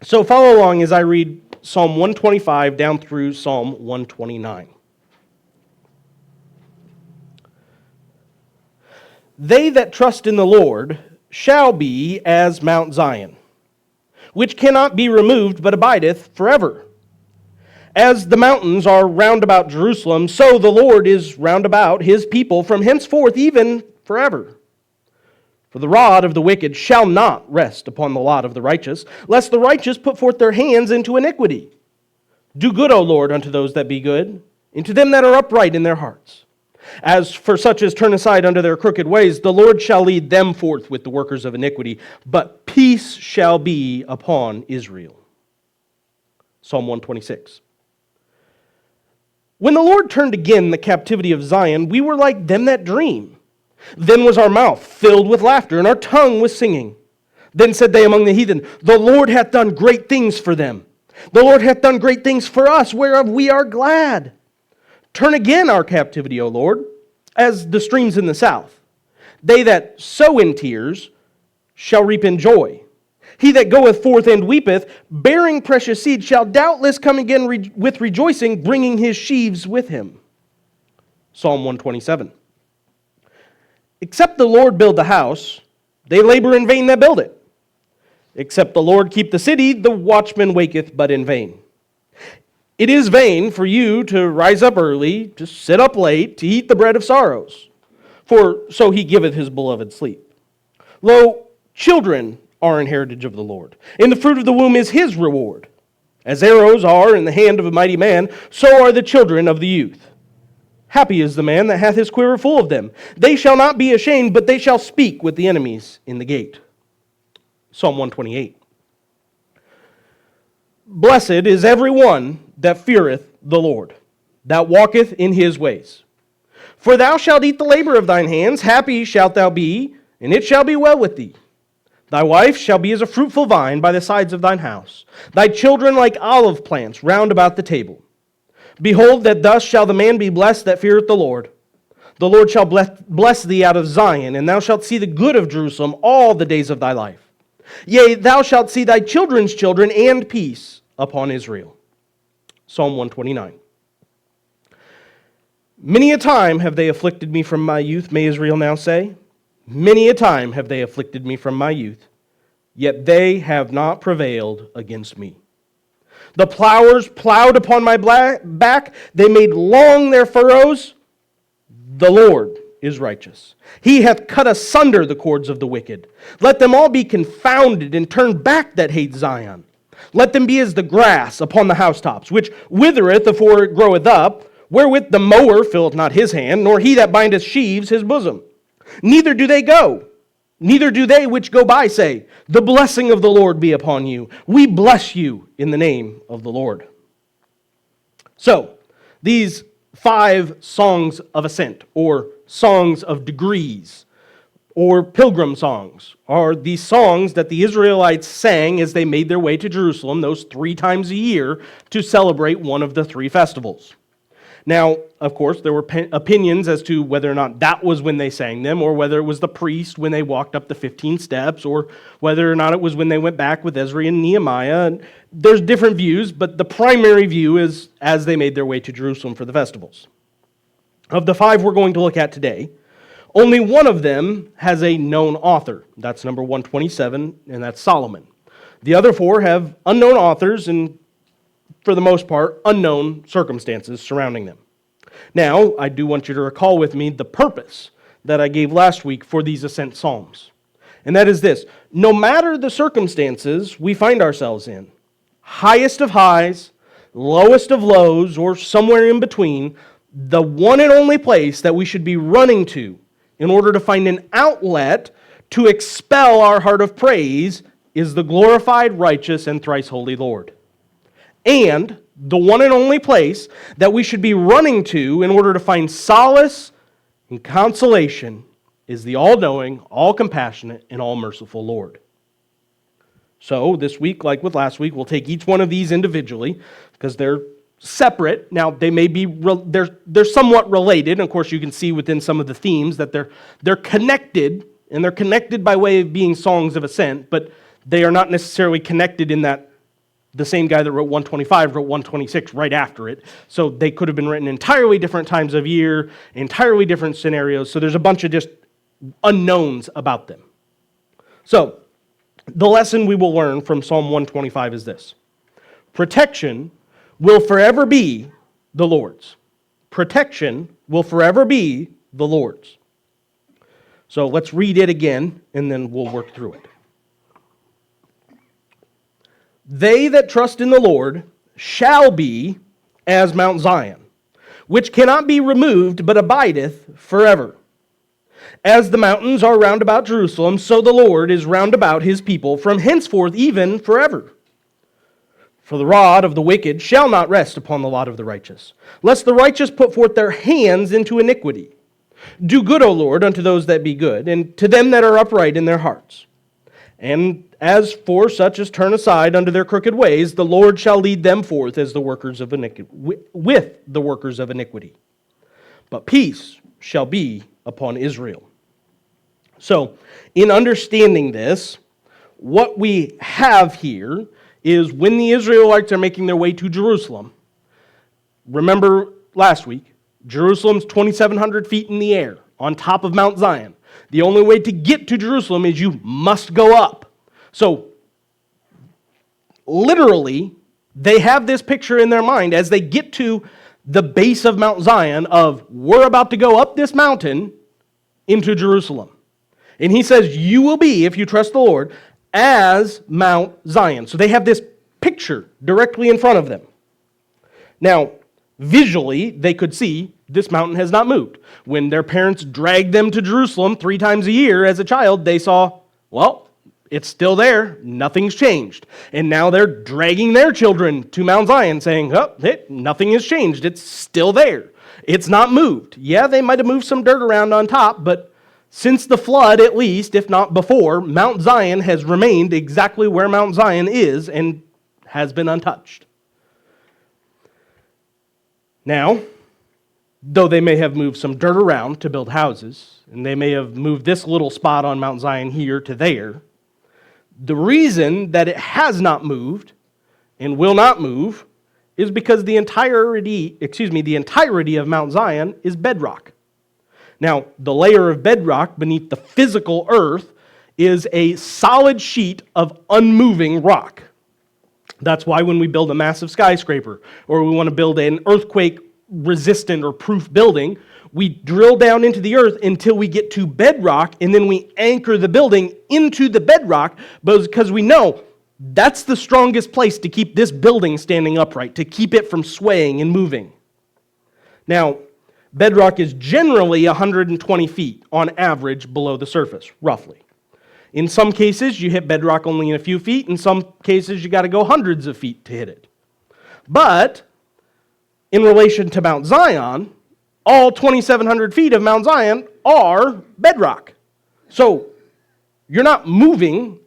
So follow along as I read Psalm 125 down through Psalm 129. They that trust in the Lord shall be as Mount Zion, which cannot be removed, but abideth forever. As the mountains are round about Jerusalem, so the Lord is round about his people from henceforth even forever. For the rod of the wicked shall not rest upon the lot of the righteous, lest the righteous put forth their hands into iniquity. Do good, O Lord, unto those that be good, and to them that are upright in their hearts. As for such as turn aside unto their crooked ways, the Lord shall lead them forth with the workers of iniquity, but peace shall be upon Israel. Psalm 126. When the Lord turned again the captivity of Zion, we were like them that dream. Then was our mouth filled with laughter, and our tongue with singing. Then said they among the heathen, the Lord hath done great things for them. The Lord hath done great things for us, whereof we are glad. Turn again our captivity, O Lord, as the streams in the south. They that sow in tears shall reap in joy. He that goeth forth and weepeth, bearing precious seed, shall doubtless come again with rejoicing, bringing his sheaves with him. Psalm 127. Except the Lord build the house, they labor in vain that build it. Except the Lord keep the city, the watchman waketh but in vain. It is vain for you to rise up early, to sit up late, to eat the bread of sorrows, for so he giveth his beloved sleep. Lo, children are an heritage of the Lord, and the fruit of the womb is his reward. As arrows are in the hand of a mighty man, so are the children of the youth. Happy is the man that hath his quiver full of them. They shall not be ashamed, but they shall speak with the enemies in the gate. Psalm 128. Blessed is every one that feareth the Lord, that walketh in his ways. For thou shalt eat the labor of thine hands, happy shalt thou be, and it shall be well with thee. Thy wife shall be as a fruitful vine by the sides of thine house, thy children like olive plants round about the table. Behold, that thus shall the man be blessed that feareth the Lord. The Lord shall bless thee out of Zion, and thou shalt see the good of Jerusalem all the days of thy life. Yea, thou shalt see thy children's children, and peace upon Israel. Psalm 129. Many a time have they afflicted me from my youth, may Israel now say. Many a time have they afflicted me from my youth, yet they have not prevailed against me. The plowers plowed upon my back, they made long their furrows. The Lord is righteous. He hath cut asunder the cords of the wicked. Let them all be confounded and turn back that hate Zion. Let them be as the grass upon the housetops, which withereth afore it groweth up, wherewith the mower filleth not his hand, nor he that bindeth sheaves his bosom. Neither do they go, neither do they which go by say, the blessing of the Lord be upon you. We bless you in the name of the Lord. So, these 5 songs of ascent, or songs of degrees, or pilgrim songs, are these songs that the Israelites sang as they made their way to Jerusalem, those 3 times a year, to celebrate one of the 3 festivals. Now, of course, there were opinions as to whether or not that was when they sang them, or whether it was the priest when they walked up the 15 steps, or whether or not it was when they went back with Ezra and Nehemiah. And there's different views, but the primary view is as they made their way to Jerusalem for the festivals. Of the 5 we're going to look at today, only one of them has a known author. That's number 127, and that's Solomon. The other 4 have unknown authors and, for the most part, unknown circumstances surrounding them. Now, I do want you to recall with me the purpose that I gave last week for these Ascent Psalms. And that is this: no matter the circumstances we find ourselves in, highest of highs, lowest of lows, or somewhere in between, the one and only place that we should be running to in order to find an outlet to expel our heart of praise is the glorified, righteous, and thrice holy Lord. And the one and only place that we should be running to in order to find solace and consolation is the all-knowing, all-compassionate, and all-merciful Lord. So this week, like with last week, we'll take each one of these individually because they're separate. Now, they may be they're somewhat related. Of course, you can see within some of the themes that they're connected, and they're connected by way of being songs of ascent, but they are not necessarily connected in that The same guy that wrote 125 wrote 126 right after it. So they could have been written entirely different times of year, entirely different scenarios. So there's a bunch of just unknowns about them. So the lesson we will learn from Psalm 125 is this. Protection will forever be the Lord's. Protection will forever be the Lord's. So let's read it again, and then we'll work through it. They that trust in the Lord shall be as Mount Zion, which cannot be removed, but abideth forever. As the mountains are round about Jerusalem, so the Lord is round about his people from henceforth even forever. For the rod of the wicked shall not rest upon the lot of the righteous, lest the righteous put forth their hands into iniquity. Do good, O Lord, unto those that be good, and to them that are upright in their hearts. And as for such as turn aside unto their crooked ways, the Lord shall lead them forth as the workers of iniquity, with the workers of iniquity. But peace shall be upon Israel. So, in understanding this, what we have here is when the Israelites are making their way to Jerusalem, remember last week, Jerusalem's 2,700 feet in the air on top of Mount Zion. The only way to get to Jerusalem is you must go up. So, literally, they have this picture in their mind as they get to the base of Mount Zion of, we're about to go up this mountain into Jerusalem. And he says, you will be, if you trust the Lord, as Mount Zion. So they have this picture directly in front of them. Now, visually, they could see this mountain has not moved. When their parents dragged them to Jerusalem 3 times a year as a child, they saw, well, it's still there. Nothing's changed. And now they're dragging their children to Mount Zion saying, oh, nothing has changed. It's still there. It's not moved. Yeah, they might have moved some dirt around on top, but since the flood, at least, if not before, Mount Zion has remained exactly where Mount Zion is and has been untouched. Now, though they may have moved some dirt around to build houses, and they may have moved this little spot on Mount Zion here to there, the reason that it has not moved and will not move is because the entirety of Mount Zion is bedrock. Now, the layer of bedrock beneath the physical earth is a solid sheet of unmoving rock. That's why when we build a massive skyscraper or we want to build an earthquake-resistant or proof building, we drill down into the earth until we get to bedrock, and then we anchor the building into the bedrock because we know that's the strongest place to keep this building standing upright, to keep it from swaying and moving. Now, bedrock is generally 120 feet on average below the surface, roughly. In some cases, you hit bedrock only in a few feet. In some cases, you got to go hundreds of feet to hit it. But in relation to Mount Zion, all 2,700 feet of Mount Zion are bedrock. So you're not moving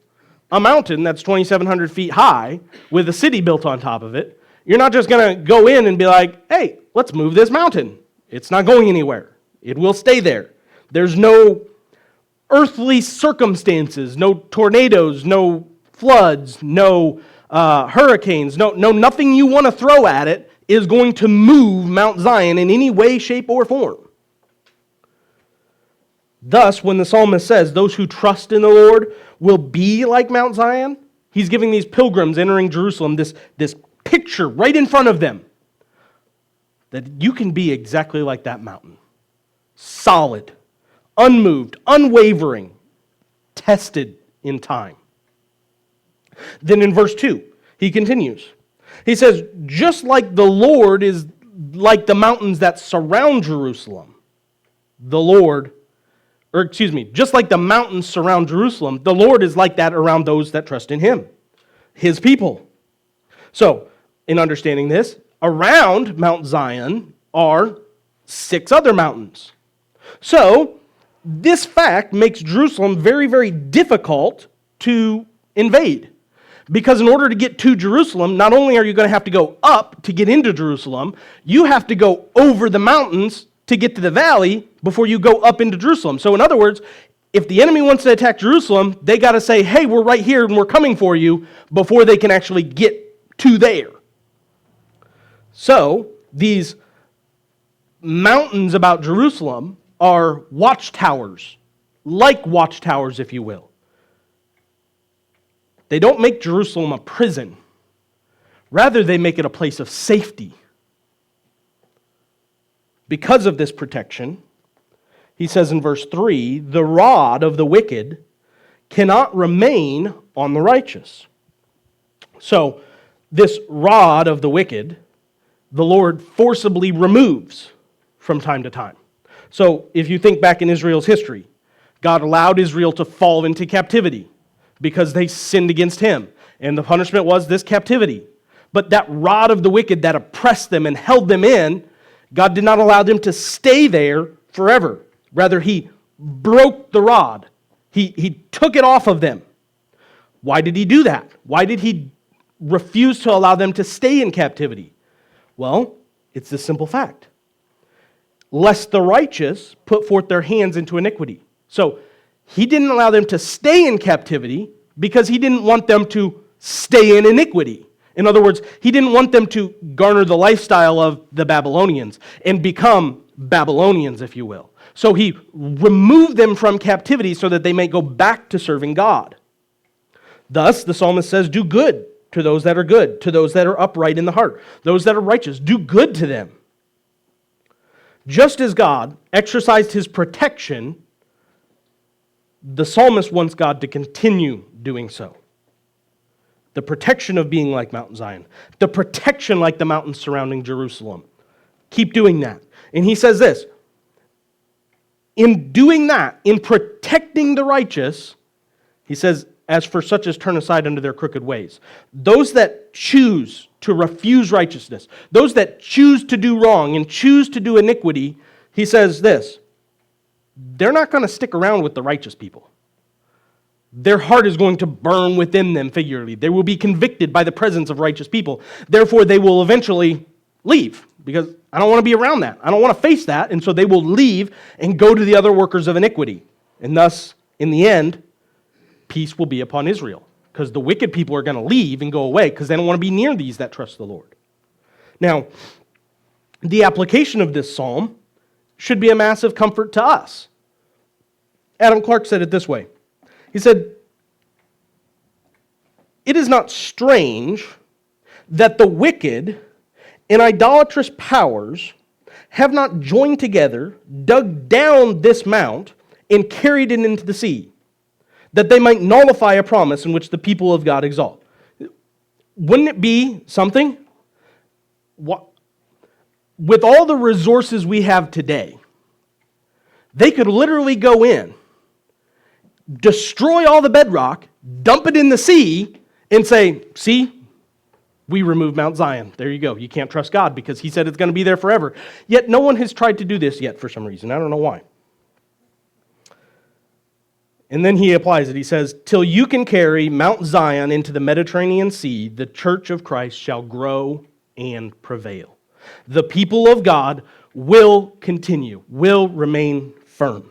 a mountain that's 2,700 feet high with a city built on top of it. You're not just going to go in and be like, hey, let's move this mountain. It's not going anywhere. It will stay there. There's no earthly circumstances, no tornadoes, no floods, no hurricanes, no nothing you want to throw at it is going to move Mount Zion in any way, shape, or form. Thus, when the psalmist says, those who trust in the Lord will be like Mount Zion, he's giving these pilgrims entering Jerusalem this picture right in front of them that you can be exactly like that mountain. Solid, unmoved, unwavering, tested in time. Then in verse 2, he continues. He says, just like the Lord is like the mountains that surround Jerusalem, just like the mountains surround Jerusalem, the Lord is like that around those that trust in him, his people. So, in understanding this, around Mount Zion are 6 other mountains. So, this fact makes Jerusalem very, very difficult to invade. Because in order to get to Jerusalem, not only are you going to have to go up to get into Jerusalem, you have to go over the mountains to get to the valley before you go up into Jerusalem. So in other words, if the enemy wants to attack Jerusalem, they got to say, hey, we're right here and we're coming for you before they can actually get to there. So, these mountains about Jerusalem are watchtowers, like watchtowers, if you will. They don't make Jerusalem a prison. Rather, they make it a place of safety. Because of this protection, he says in verse 3, the rod of the wicked cannot remain on the righteous. So, this rod of the wicked, the Lord forcibly removes from time to time. So, if you think back in Israel's history, God allowed Israel to fall into captivity because they sinned against Him. And the punishment was this captivity. But that rod of the wicked that oppressed them and held them in, God did not allow them to stay there forever. Rather, He broke the rod. He took it off of them. Why did He do that? Why did He refuse to allow them to stay in captivity? Well, it's this simple fact. Lest the righteous put forth their hands into iniquity. So, He didn't allow them to stay in captivity because He didn't want them to stay in iniquity. In other words, He didn't want them to garner the lifestyle of the Babylonians and become Babylonians, if you will. So He removed them from captivity so that they may go back to serving God. Thus, the psalmist says, do good to those that are good, to those that are upright in the heart, those that are righteous. Do good to them. Just as God exercised His protection, the psalmist wants God to continue doing so. The protection of being like Mount Zion. The protection like the mountains surrounding Jerusalem. Keep doing that. And he says this, in doing that, in protecting the righteous, he says, as for such as turn aside unto their crooked ways. Those that choose to refuse righteousness, those that choose to do wrong and choose to do iniquity, he says this, they're not going to stick around with the righteous people. Their heart is going to burn within them figuratively. They will be convicted by the presence of righteous people. Therefore, they will eventually leave because I don't want to be around that. I don't want to face that. And so they will leave and go to the other workers of iniquity. And thus, in the end, peace will be upon Israel because the wicked people are going to leave and go away because they don't want to be near these that trust the Lord. Now, the application of this psalm should be a massive comfort to us. Adam Clark said it this way. He said, it is not strange that the wicked and idolatrous powers have not joined together, dug down this mount, and carried it into the sea, that they might nullify a promise in which the people of God exalt. Wouldn't it be something? With all the resources we have today, they could literally go in, destroy all the bedrock, dump it in the sea, and say, see, we removed Mount Zion. There you go. You can't trust God because He said it's going to be there forever. Yet no one has tried to do this yet for some reason. I don't know why. And then he applies it. He says, till you can carry Mount Zion into the Mediterranean Sea, the church of Christ shall grow and prevail. The people of God will continue, will remain firm.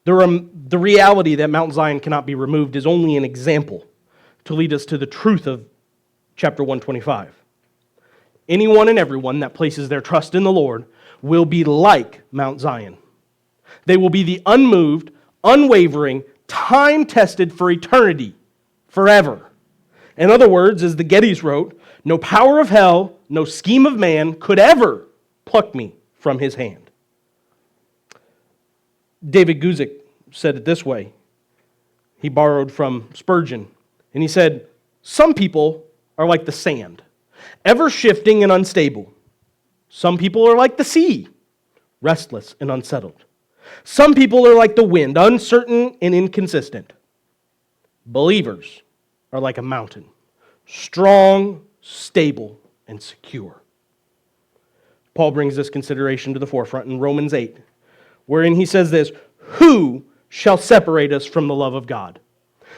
The reality that Mount Zion cannot be removed is only an example to lead us to the truth of chapter 125. Anyone and everyone that places their trust in the Lord will be like Mount Zion. They will be the unmoved, unwavering, time-tested for eternity, forever. In other words, as the Gettys wrote, no power of hell, no scheme of man could ever pluck me from His hand. David Guzik said it this way. He borrowed from Spurgeon, and he said, some people are like the sand, ever shifting and unstable. Some people are like the sea, restless and unsettled. Some people are like the wind, uncertain and inconsistent. Believers are like a mountain, strong, stable, and secure. Paul brings this consideration to the forefront in Romans 8, wherein he says this, who shall separate us from the love of God?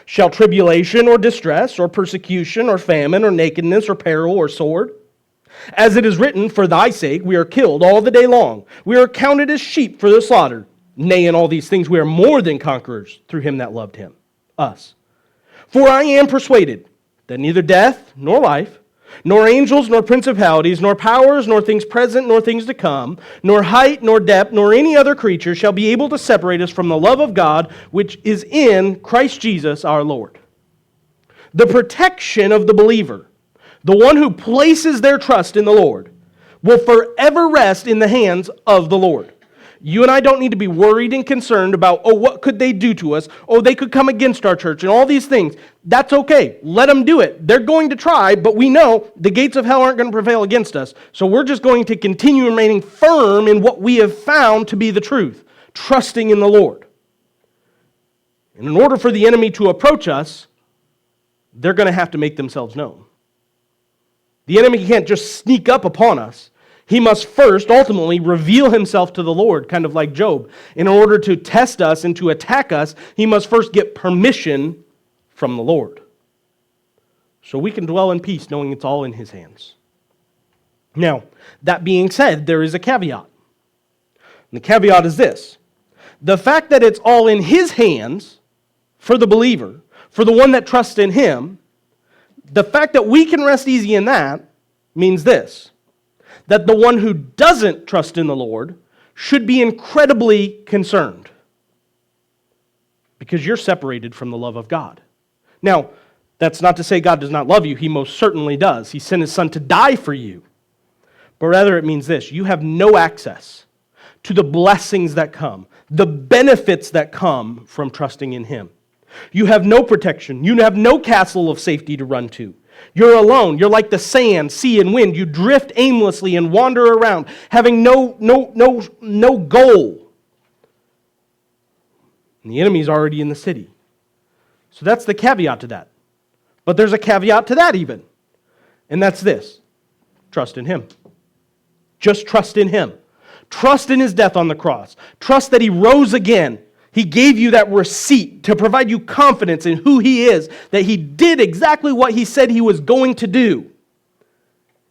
Shall tribulation or distress or persecution or famine or nakedness or peril or sword? As it is written, for thy sake we are killed all the day long. We are counted as sheep for the slaughter. Nay, in all these things we are more than conquerors through Him that loved us. For I am persuaded that neither death nor life, Nor angels, nor principalities, nor powers, nor things present, nor things to come, nor height, nor depth, nor any other creature shall be able to separate us from the love of God, which is in Christ Jesus our Lord. The protection of the believer, the one who places their trust in the Lord, will forever rest in the hands of the Lord. You and I don't need to be worried and concerned about, what could they do to us? They could come against our church and all these things. That's okay. Let them do it. They're going to try, but we know the gates of hell aren't going to prevail against us. So we're just going to continue remaining firm in what we have found to be the truth, trusting in the Lord. And in order for the enemy to approach us, they're going to have to make themselves known. The enemy can't just sneak up upon us. He must first, ultimately, reveal himself to the Lord, kind of like Job. In order to test us and to attack us, he must first get permission from the Lord. So we can dwell in peace, knowing it's all in his hands. Now, that being said, there is a caveat. And the caveat is this. The fact that it's all in his hands for the believer, for the one that trusts in him, the fact that we can rest easy in that means this. That the one who doesn't trust in the Lord should be incredibly concerned because you're separated from the love of God. Now, that's not to say God does not love you. He most certainly does. He sent his son to die for you. But rather it means this. You have no access to the blessings that come, the benefits that come from trusting in him. You have no protection. You have no castle of safety to run to. You're alone. You're like the sand, sea, and wind. You drift aimlessly and wander around, having no goal. And the enemy's already in the city. So that's the caveat to that. But there's a caveat to that even. And that's this. Trust in him. Just trust in him. Trust in his death on the cross. Trust that he rose again. He gave you that receipt to provide you confidence in who he is, that he did exactly what he said he was going to do.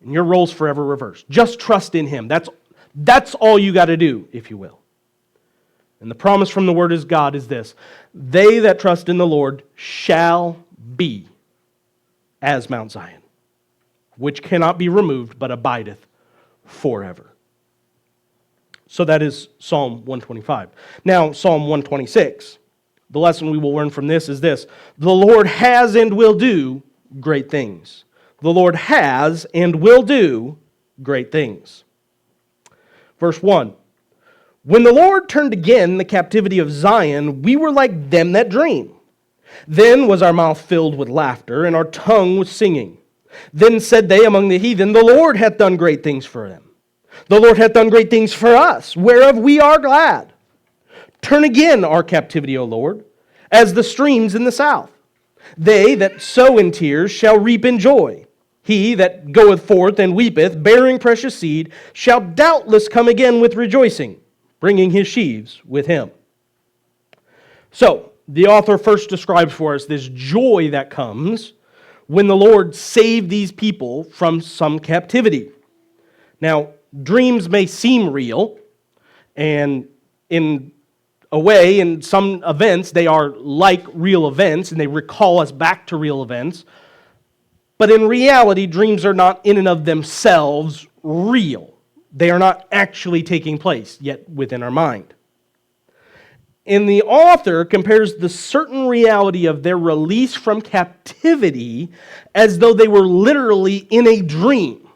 And your role's forever reversed. Just trust in him. That's all you got to do, if you will. And the promise from the Word of God is this. They that trust in the Lord shall be as Mount Zion, which cannot be removed, but abideth forever. So that is Psalm 125. Now, Psalm 126. The lesson we will learn from this is this. The Lord has and will do great things. The Lord has and will do great things. Verse 1. When the Lord turned again the captivity of Zion, we were like them that dream. Then was our mouth filled with laughter, and our tongue with singing. Then said they among the heathen, the Lord hath done great things for them. The Lord hath done great things for us, whereof we are glad. Turn again our captivity, O Lord, as the streams in the south. They that sow in tears shall reap in joy. He that goeth forth and weepeth, bearing precious seed, shall doubtless come again with rejoicing, bringing his sheaves with him. So, the author first describes for us this joy that comes when the Lord saved these people from some captivity. Now, dreams may seem real, and in a way, in some events, they are like real events, and they recall us back to real events. But in reality, dreams are not in and of themselves real. They are not actually taking place, yet within our mind. And the author compares the certain reality of their release from captivity as though they were literally in a dream.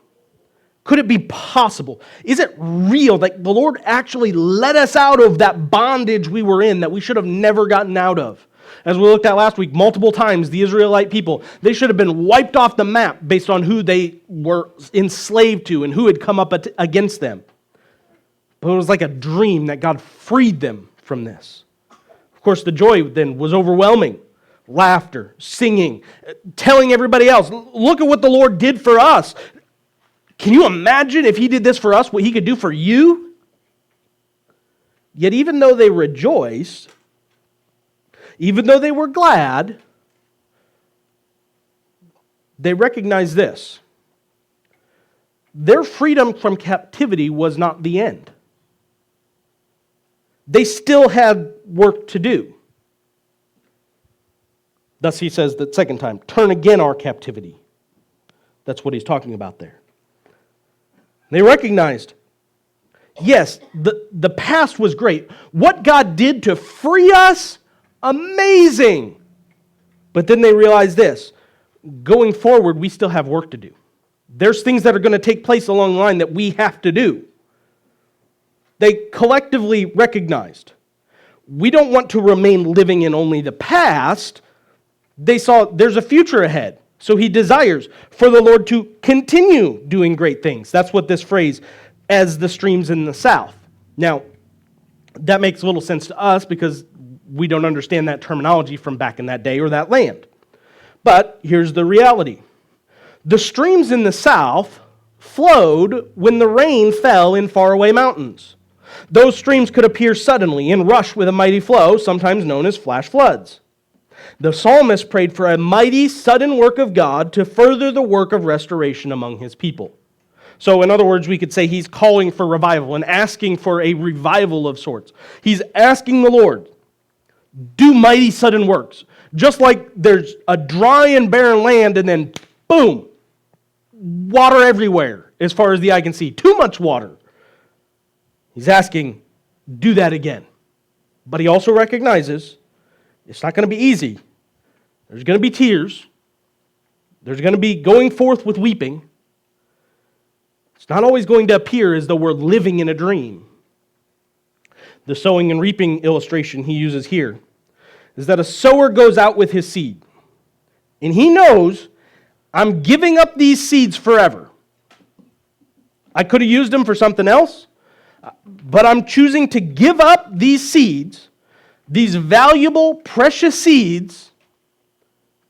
Could it be possible? Is it real that the Lord actually let us out of that bondage we were in that we should have never gotten out of? As we looked at last week, multiple times, the Israelite people, they should have been wiped off the map based on who they were enslaved to and who had come up against them. But it was like a dream that God freed them from this. Of course, the joy then was overwhelming. Laughter, singing, telling everybody else, look at what the Lord did for us. Can you imagine if he did this for us, what he could do for you? Yet even though they rejoiced, even though they were glad, they recognized this. Their freedom from captivity was not the end. They still had work to do. Thus he says the second time, turn again our captivity. That's what he's talking about there. They recognized, yes, the past was great. What God did to free us, amazing. But then they realized this. Going forward, we still have work to do. There's things that are going to take place along the line that we have to do. They collectively recognized, we don't want to remain living in only the past. They saw there's a future ahead. So he desires for the Lord to continue doing great things. That's what this phrase, as the streams in the south. Now, that makes little sense to us because we don't understand that terminology from back in that day or that land. But here's the reality. The streams in the south flowed when the rain fell in faraway mountains. Those streams could appear suddenly and rush with a mighty flow, sometimes known as flash floods. The psalmist prayed for a mighty, sudden work of God to further the work of restoration among his people. So, in other words, we could say he's calling for revival and asking for a revival of sorts. He's asking the Lord, do mighty, sudden works. Just like there's a dry and barren land and then, boom, water everywhere as far as the eye can see. Too much water. He's asking, do that again. But he also recognizes it's not going to be easy. There's going to be tears. There's going to be going forth with weeping. It's not always going to appear as though we're living in a dream. The sowing and reaping illustration he uses here is that a sower goes out with his seed. And he knows, I'm giving up these seeds forever. I could have used them for something else, but I'm choosing to give up these seeds, these valuable, precious seeds,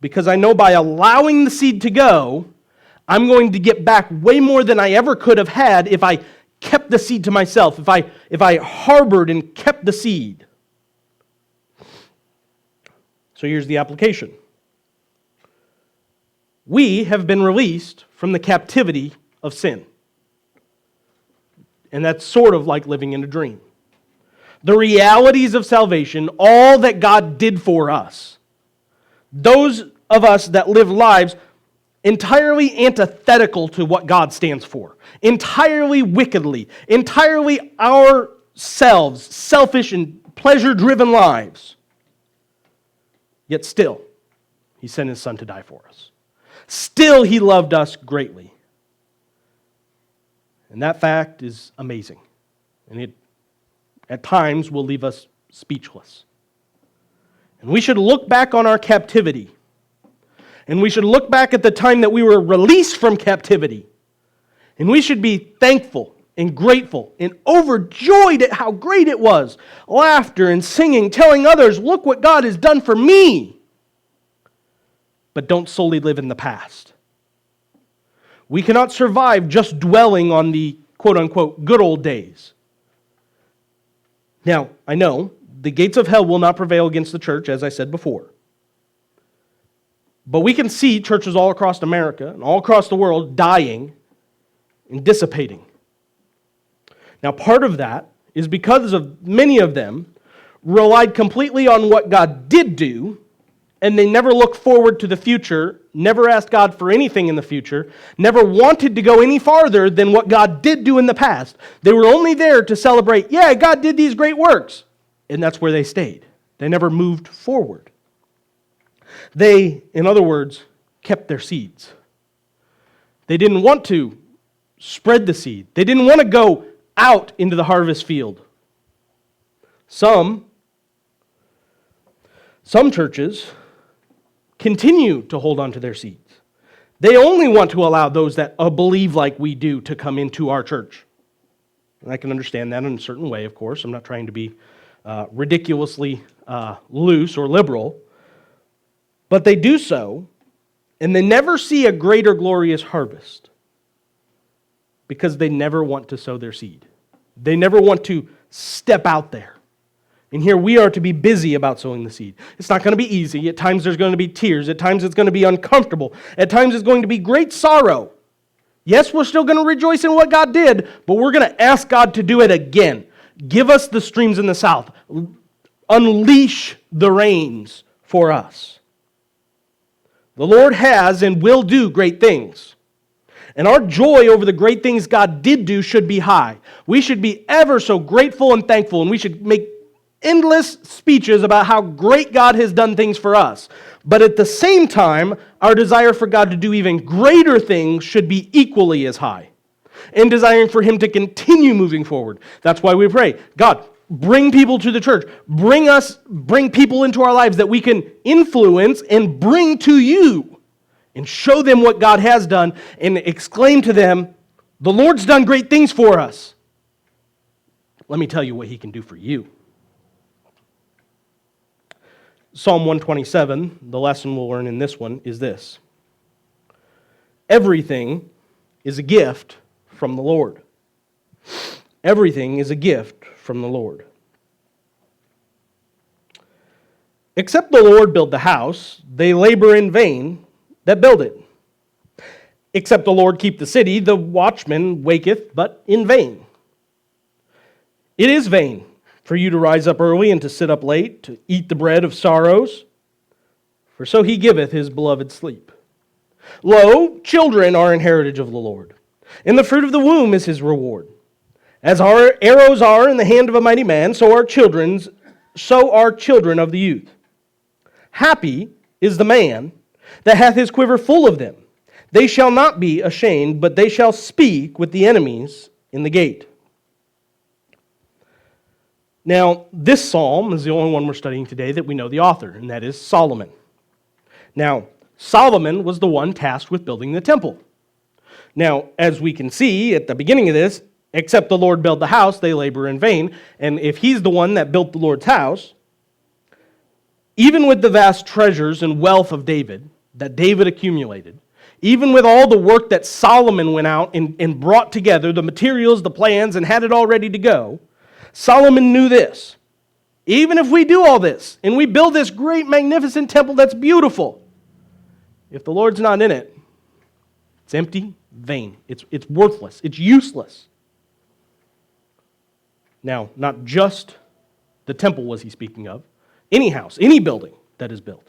because I know by allowing the seed to go, I'm going to get back way more than I ever could have had if I kept the seed to myself, if I harbored and kept the seed. So here's the application. We have been released from the captivity of sin. And that's sort of like living in a dream. The realities of salvation, all that God did for us, those of us that live lives entirely antithetical to what God stands for, entirely wickedly, entirely ourselves, selfish and pleasure-driven lives, yet still, he sent his Son to die for us. Still, he loved us greatly. And that fact is amazing. And it, at times, will leave us speechless. And we should look back on our captivity. And we should look back at the time that we were released from captivity. And we should be thankful and grateful and overjoyed at how great it was. Laughter and singing, telling others, look what God has done for me. But don't solely live in the past. We cannot survive just dwelling on the quote-unquote good old days. Now, I know the gates of hell will not prevail against the church, as I said before. But we can see churches all across America and all across the world dying and dissipating. Now, part of that is because of many of them relied completely on what God did do, and they never looked forward to the future, never asked God for anything in the future, never wanted to go any farther than what God did do in the past. They were only there to celebrate, yeah, God did these great works. And that's where they stayed. They never moved forward. They, in other words, kept their seeds. They didn't want to spread the seed. They didn't want to go out into the harvest field. Some churches continue to hold on to their seeds. They only want to allow those that believe like we do to come into our church. And I can understand that in a certain way, of course. I'm not trying to be ridiculously loose or liberal. But they do so, and they never see a greater glorious harvest because they never want to sow their seed. They never want to step out there. And here we are to be busy about sowing the seed. It's not going to be easy. At times there's going to be tears. At times it's going to be uncomfortable. At times it's going to be great sorrow. Yes, we're still going to rejoice in what God did, but we're going to ask God to do it again. Give us the streams in the south. Unleash the rains for us. The Lord has and will do great things. And our joy over the great things God did do should be high. We should be ever so grateful and thankful, and we should make endless speeches about how great God has done things for us. But at the same time, our desire for God to do even greater things should be equally as high. And desiring for Him to continue moving forward. That's why we pray, God, bring people to the church. Bring people into our lives that we can influence and bring to you. And show them what God has done and exclaim to them, the Lord's done great things for us. Let me tell you what He can do for you. Psalm 127, the lesson we'll learn in this one is this. Everything is a gift from the Lord. Everything is a gift from the Lord. Except the Lord build the house, they labor in vain that build it. Except the Lord keep the city, the watchman waketh, but in vain. It is vain for you to rise up early and to sit up late, to eat the bread of sorrows, for so He giveth His beloved sleep. Lo, children are an heritage of the Lord, and the fruit of the womb is His reward. As our arrows are in the hand of a mighty man, so are children of the youth. Happy is the man that hath his quiver full of them. They shall not be ashamed, but they shall speak with the enemies in the gate. Now, this psalm is the only one we're studying today that we know the author, and that is Solomon. Now, Solomon was the one tasked with building the temple. Now, as we can see at the beginning of this, except the Lord build the house, they labor in vain. And if He's the one that built the Lord's house, even with the vast treasures and wealth of David, that David accumulated, even with all the work that Solomon went out and brought together, the materials, the plans, and had it all ready to go, Solomon knew this. Even if we do all this, and we build this great, magnificent temple that's beautiful, if the Lord's not in it, it's empty, vain. It's worthless. It's useless. Now, not just the temple was he speaking of. Any house, any building that is built.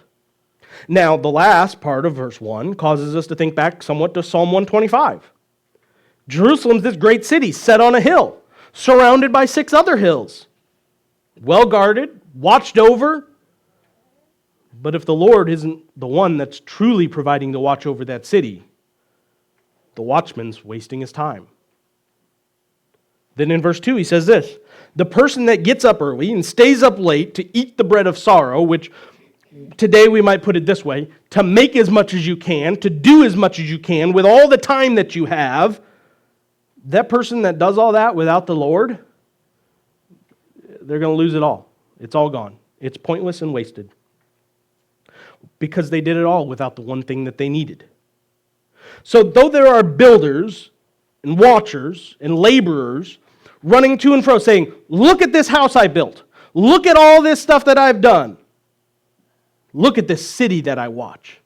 Now, the last part of verse 1 causes us to think back somewhat to Psalm 125. Jerusalem's this great city set on a hill, surrounded by 6 other hills, well guarded, watched over. But if the Lord isn't the one that's truly providing the watch over that city, the watchman's wasting his time. Then in verse 2 he says this, the person that gets up early and stays up late to eat the bread of sorrow, which today we might put it this way, to make as much as you can, to do as much as you can with all the time that you have, that person that does all that without the Lord, they're going to lose it all. It's all gone. It's pointless and wasted. Because they did it all without the one thing that they needed. So though there are builders and watchers and laborers running to and fro saying, look at this house I built. Look at all this stuff that I've done. Look at this city that I watch.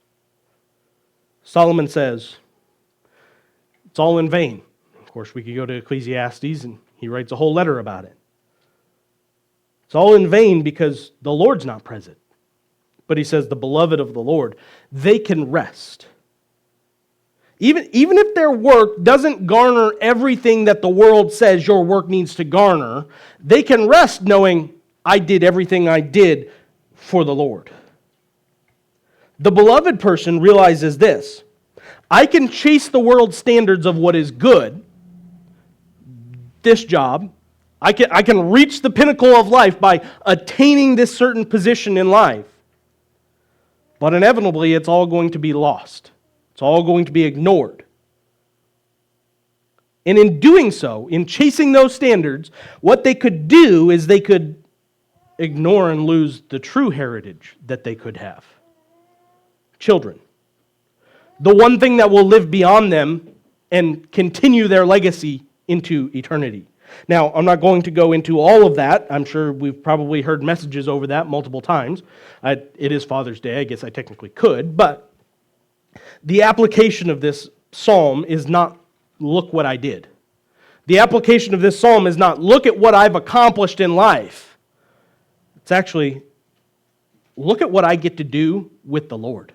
Solomon says, it's all in vain. Of course, we could go to Ecclesiastes and he writes a whole letter about it. It's all in vain because the Lord's not present. But he says, the beloved of the Lord, they can rest. Even if their work doesn't garner everything that the world says your work needs to garner, they can rest knowing I did everything I did for the Lord. The beloved person realizes this. I can chase the world's standards of what is good, this job. I can reach the pinnacle of life by attaining this certain position in life. But inevitably, it's all going to be lost. It's all going to be ignored. And in doing so, in chasing those standards, what they could do is they could ignore and lose the true heritage that they could have. Children. The one thing that will live beyond them and continue their legacy into eternity. Now, I'm not going to go into all of that. I'm sure we've probably heard messages over that multiple times. It is Father's Day. I guess I technically could. But the application of this psalm is not, look what I did. The application of this psalm is not, look at what I've accomplished in life. It's actually, look at what I get to do with the Lord.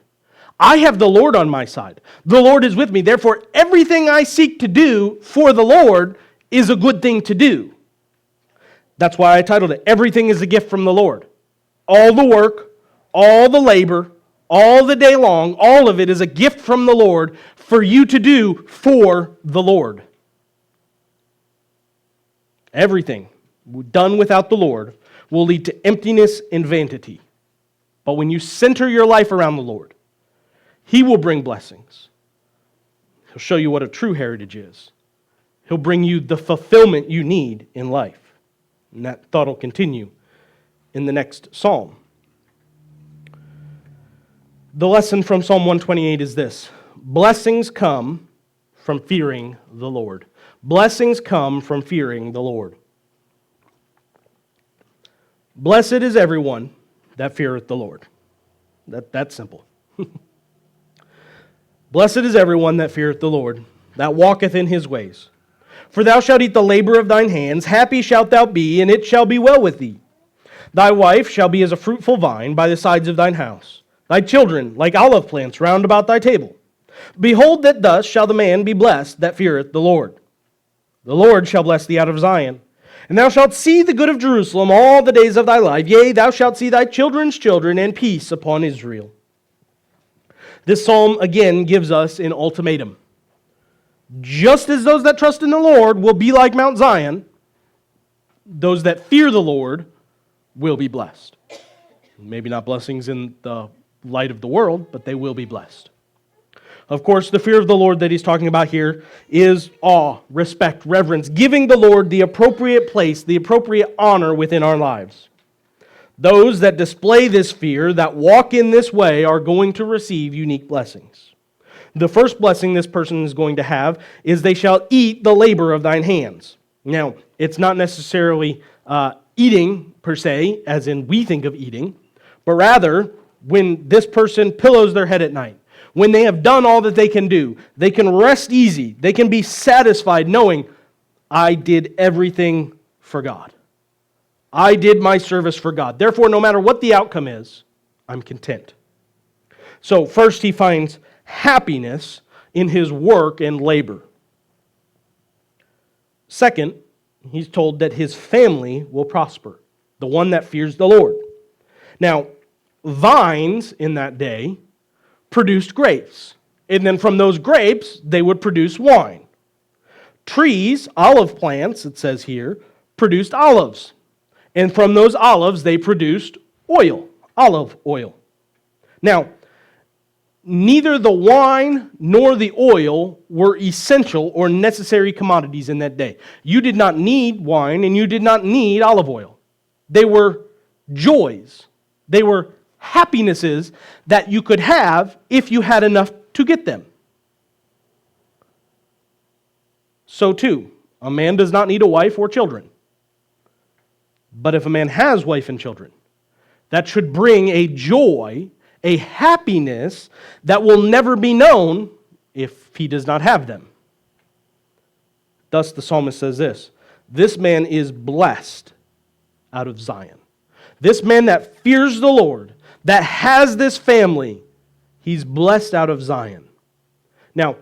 I have the Lord on my side. The Lord is with me. Therefore, everything I seek to do for the Lord is a good thing to do. That's why I titled it, Everything is a Gift from the Lord. All the work, all the labor, all the day long, all of it is a gift from the Lord for you to do for the Lord. Everything done without the Lord will lead to emptiness and vanity. But when you center your life around the Lord, He will bring blessings. He'll show you what a true heritage is. He'll bring you the fulfillment you need in life. And that thought will continue in the next psalm. The lesson from Psalm 128 is this: blessings come from fearing the Lord. Blessings come from fearing the Lord. Blessed is everyone that feareth the Lord. That's simple. Blessed is everyone that feareth the Lord, that walketh in His ways. For thou shalt eat the labor of thine hands, happy shalt thou be, and it shall be well with thee. Thy wife shall be as a fruitful vine by the sides of thine house, thy children like olive plants round about thy table. Behold, that thus shall the man be blessed that feareth the Lord. The Lord shall bless thee out of Zion, and thou shalt see the good of Jerusalem all the days of thy life. Yea, thou shalt see thy children's children, and peace upon Israel. This psalm again gives us an ultimatum. Just as those that trust in the Lord will be like Mount Zion, those that fear the Lord will be blessed. Maybe not blessings in the light of the world, but they will be blessed. Of course, the fear of the Lord that he's talking about here is awe, respect, reverence, giving the Lord the appropriate place, the appropriate honor within our lives. Those that display this fear, that walk in this way, are going to receive unique blessings. The first blessing this person is going to have is they shall eat the labor of thine hands. Now, it's not necessarily eating per se, as in we think of eating, but rather when this person pillows their head at night, when they have done all that they can do, they can rest easy, they can be satisfied knowing, I did everything for God. I did my service for God. Therefore, no matter what the outcome is, I'm content. So first he finds happiness in his work and labor. Second, he's told that his family will prosper, the one that fears the Lord. Now, vines in that day produced grapes, and then from those grapes, they would produce wine. Trees, olive plants, it says here, produced olives, and from those olives, they produced oil, olive oil. Now, neither the wine nor the oil were essential or necessary commodities in that day. You did not need wine and you did not need olive oil. They were joys. They were happinesses that you could have if you had enough to get them. So too, a man does not need a wife or children. But if a man has wife and children, that should bring a joy, a happiness that will never be known if he does not have them. Thus the psalmist says this man is blessed out of Zion. This man that fears the Lord, that has this family, he's blessed out of Zion. Now,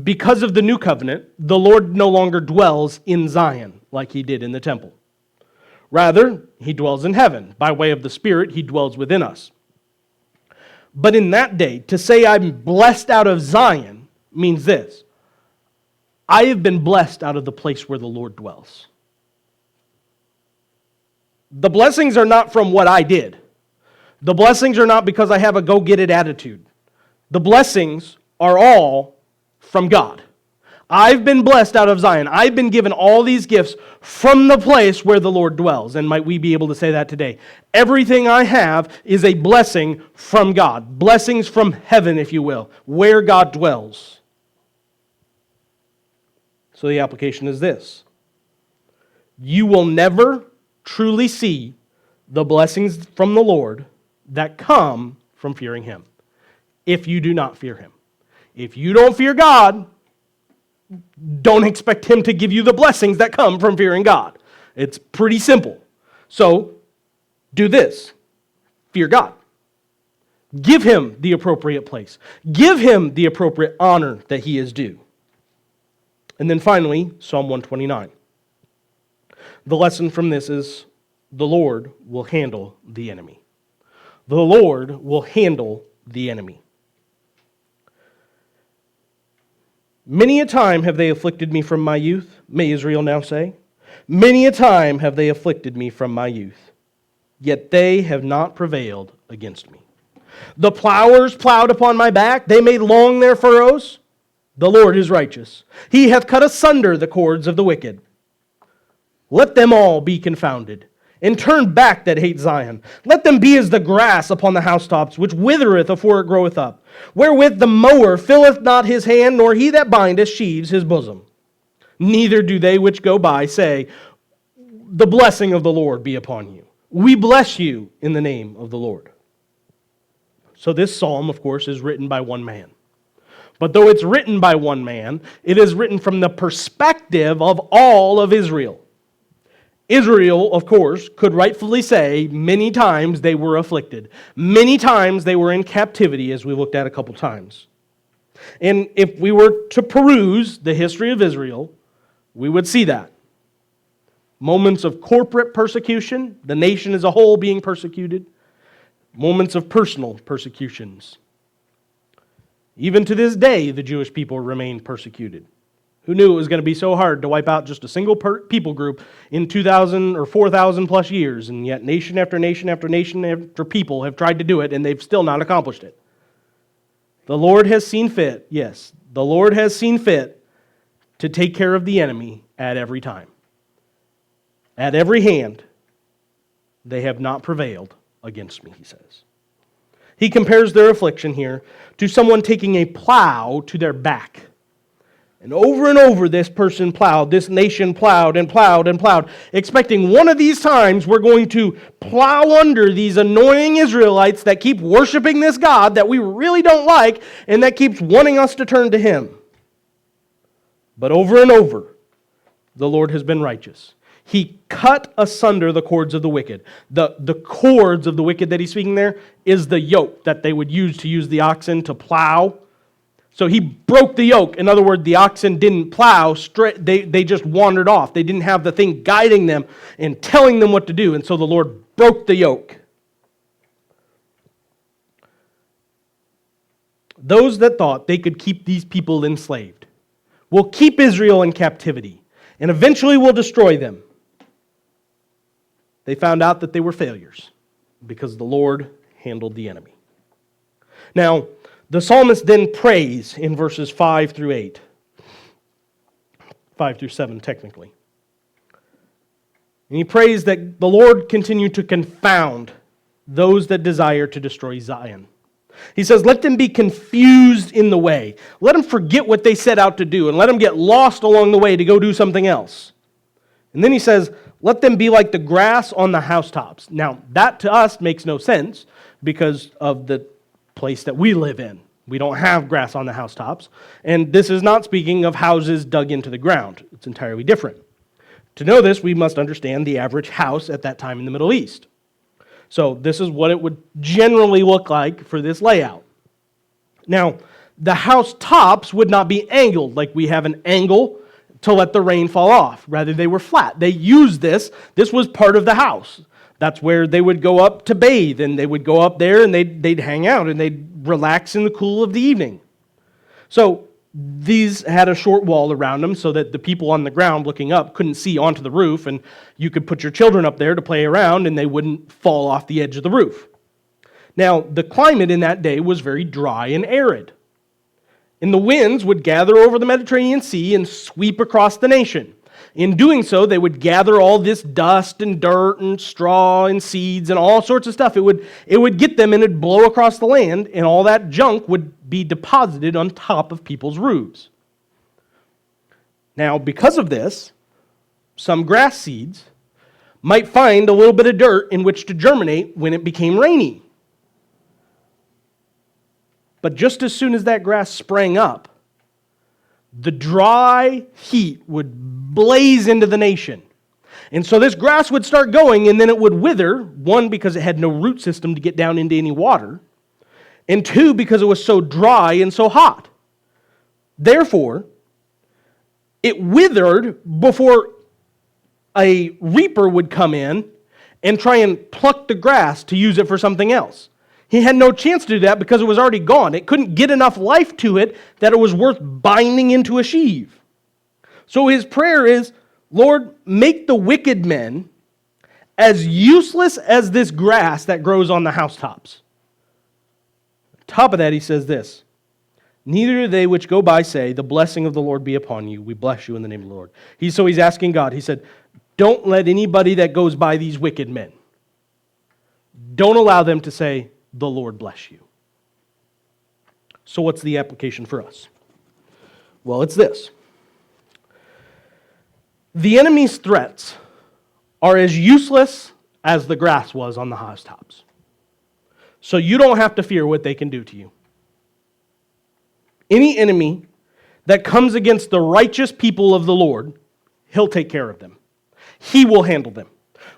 because of the new covenant, the Lord no longer dwells in Zion like he did in the temple. Rather, he dwells in heaven. By way of the Spirit, he dwells within us. But in that day, to say I'm blessed out of Zion means this: I have been blessed out of the place where the Lord dwells. The blessings are not from what I did. The blessings are not because I have a go-get-it attitude. The blessings are all from God. I've been blessed out of Zion. I've been given all these gifts from the place where the Lord dwells. And might we be able to say that today? Everything I have is a blessing from God. Blessings from heaven, if you will, where God dwells. So the application is this: you will never truly see the blessings from the Lord that come from fearing Him if you do not fear Him. If you don't fear God, don't expect Him to give you the blessings that come from fearing God. It's pretty simple. So, do this. Fear God. Give him the appropriate place. Give him the appropriate honor that he is due. And then finally, Psalm 129. The lesson from this is the Lord will handle the enemy. The Lord will handle the enemy. Many a time have they afflicted me from my youth, may Israel now say. Many a time have they afflicted me from my youth, yet they have not prevailed against me. The plowers plowed upon my back, they made long their furrows. The Lord is righteous. He hath cut asunder the cords of the wicked. Let them all be confounded, and turn back that hate Zion. Let them be as the grass upon the housetops, which withereth afore it groweth up, wherewith the mower filleth not his hand, nor he that bindeth sheaves his bosom. Neither do they which go by say, the blessing of the Lord be upon you. We bless you in the name of the Lord. So this psalm, of course, is written by one man. But though it's written by one man, it is written from the perspective of all of Israel. Israel, of course, could rightfully say many times they were afflicted. Many times they were in captivity, as we looked at a couple times. And if we were to peruse the history of Israel, we would see that. Moments of corporate persecution, the nation as a whole being persecuted. Moments of personal persecutions. Even to this day, the Jewish people remain persecuted. Who knew it was going to be so hard to wipe out just a single people group in 2,000 or 4,000 plus years, and yet nation after nation after nation after people have tried to do it, and they've still not accomplished it. The Lord has seen fit, yes, the Lord has seen fit to take care of the enemy at every time. At every hand, they have not prevailed against me, he says. He compares their affliction here to someone taking a plow to their back. And over this person plowed, this nation plowed and plowed and plowed, expecting one of these times we're going to plow under these annoying Israelites that keep worshiping this God that we really don't like and that keeps wanting us to turn to him. But over and over, the Lord has been righteous. He cut asunder the cords of the wicked. The cords of the wicked that he's speaking there is the yoke that they would use the oxen to plow. So he broke the yoke. In other words, the oxen didn't plow straight. They just wandered off. They didn't have the thing guiding them and telling them what to do. And so the Lord broke the yoke. Those that thought they could keep these people enslaved will keep Israel in captivity and eventually will destroy them. They found out that they were failures because the Lord handled the enemy. Now, the psalmist then prays in verses 5 through 8. 5 through 7, technically. And he prays that the Lord continue to confound those that desire to destroy Zion. He says, let them be confused in the way. Let them forget what they set out to do and let them get lost along the way to go do something else. And then he says, let them be like the grass on the housetops. Now, that to us makes no sense because of the place that we live in. We don't have grass on the housetops. And this is not speaking of houses dug into the ground. It's entirely different. To know this, we must understand the average house at that time in the Middle East. So this is what it would generally look like for this layout. Now, the house tops would not be angled like we have an angle to let the rain fall off. Rather, they were flat. They used this. This was part of the house. That's where they would go up to bathe, and they would go up there, and they'd hang out, and they'd relax in the cool of the evening. So these had a short wall around them so that the people on the ground looking up couldn't see onto the roof, and you could put your children up there to play around, and they wouldn't fall off the edge of the roof. Now, the climate in that day was very dry and arid. And the winds would gather over the Mediterranean Sea and sweep across the nation. In doing so, they would gather all this dust and dirt and straw and seeds and all sorts of stuff. It would get them and it'd blow across the land, and all that junk would be deposited on top of people's roofs. Now, because of this, some grass seeds might find a little bit of dirt in which to germinate when it became rainy. But just as soon as that grass sprang up, the dry heat would blaze into the nation. And so this grass would start going, and then it would wither, one, because it had no root system to get down into any water, and 2, because it was so dry and so hot. Therefore, it withered before a reaper would come in and try and pluck the grass to use it for something else. He had no chance to do that because it was already gone. It couldn't get enough life to it that it was worth binding into a sheave. So his prayer is, Lord, make the wicked men as useless as this grass that grows on the housetops. On top of that, he says this, neither do they which go by say, the blessing of the Lord be upon you. We bless you in the name of the Lord. So he's asking God, he said, don't let anybody that goes by these wicked men, don't allow them to say, the Lord bless you. So what's the application for us? Well, it's this. The enemy's threats are as useless as the grass was on the housetops. So you don't have to fear what they can do to you. Any enemy that comes against the righteous people of the Lord, he'll take care of them. He will handle them.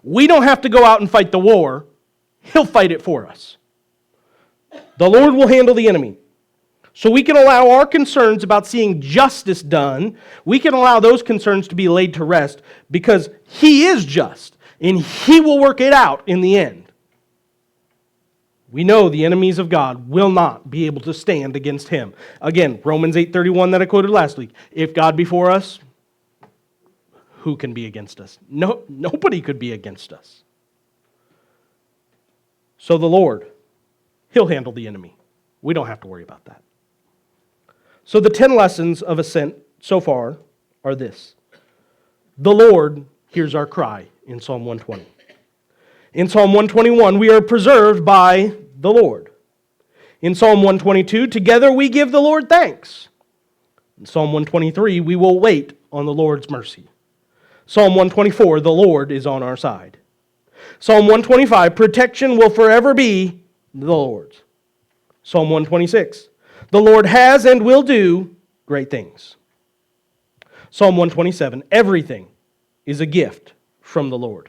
We don't have to go out and fight the war. He'll fight it for us. The Lord will handle the enemy. So we can allow our concerns about seeing justice done, we can allow those concerns to be laid to rest because He is just and He will work it out in the end. We know the enemies of God will not be able to stand against Him. Again, Romans 8:31 that I quoted last week. If God be for us, who can be against us? No, nobody could be against us. So the Lord, He'll handle the enemy. We don't have to worry about that. So the 10 lessons of Ascent so far are this. The Lord hears our cry in Psalm 120. In Psalm 121, we are preserved by the Lord. In Psalm 122, together we give the Lord thanks. In Psalm 123, we will wait on the Lord's mercy. Psalm 124, the Lord is on our side. Psalm 125, protection will forever be the Lord's. Psalm 126, the Lord has and will do great things. Psalm 127, everything is a gift from the Lord.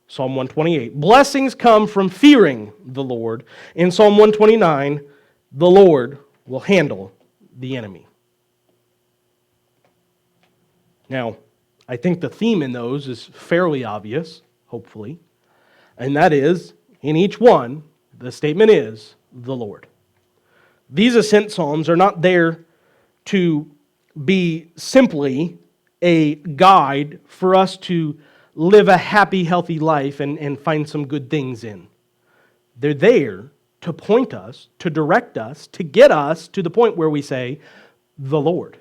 Psalm 128, blessings come from fearing the Lord. In Psalm 129, the Lord will handle the enemy. Now, I think the theme in those is fairly obvious, hopefully, and that is, in each one, the statement is, the Lord. These Ascent Psalms are not there to be simply a guide for us to live a happy, healthy life and find some good things in. They're there to point us, to direct us, to get us to the point where we say, the Lord.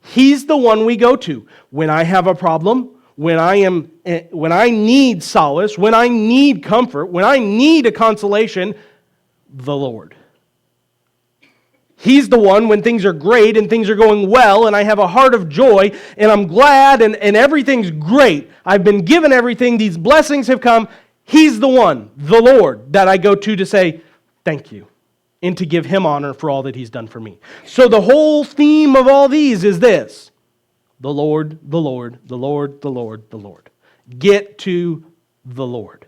He's the one we go to. When I have a problem, when I need solace, when I need comfort, when I need a consolation, the Lord. He's the one when things are great and things are going well and I have a heart of joy and I'm glad and everything's great. I've been given everything. These blessings have come. He's the one, the Lord, that I go to say, thank you, and to give Him honor for all that He's done for me. So the whole theme of all these is this. The Lord, the Lord, the Lord, the Lord, the Lord. Get to the Lord.